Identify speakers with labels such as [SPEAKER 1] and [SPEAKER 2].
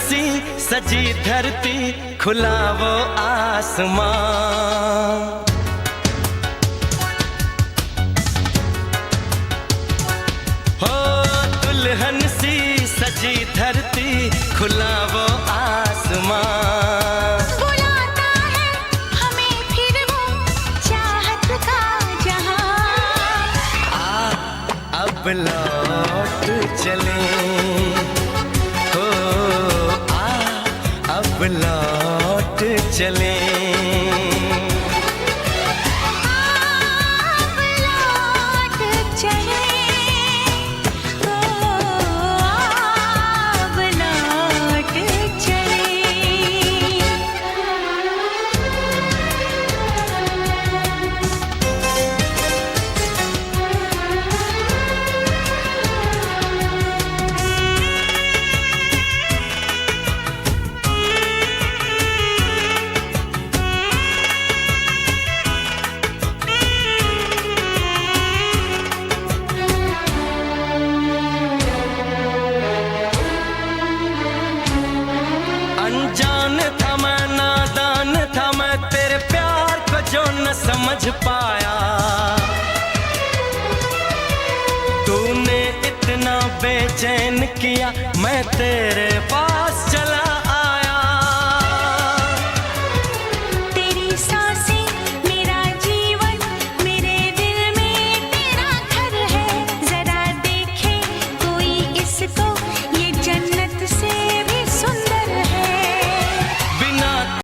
[SPEAKER 1] सी सजी धरती, खुला वो आसमां। हो दुल्हन सी सजी धरती, खुला वो आसमां।
[SPEAKER 2] बुलाता है हमें फिर वो चाहत का जहां।
[SPEAKER 1] अब लौट चले, हो अब लौट चले।
[SPEAKER 2] अब लौट चले, अब लौट चले।
[SPEAKER 1] अनजान था मैं, नादान था मैं, तेरे प्यार को जो न समझ पाया। तूने इतना बेचैन किया, मैं तेरे पास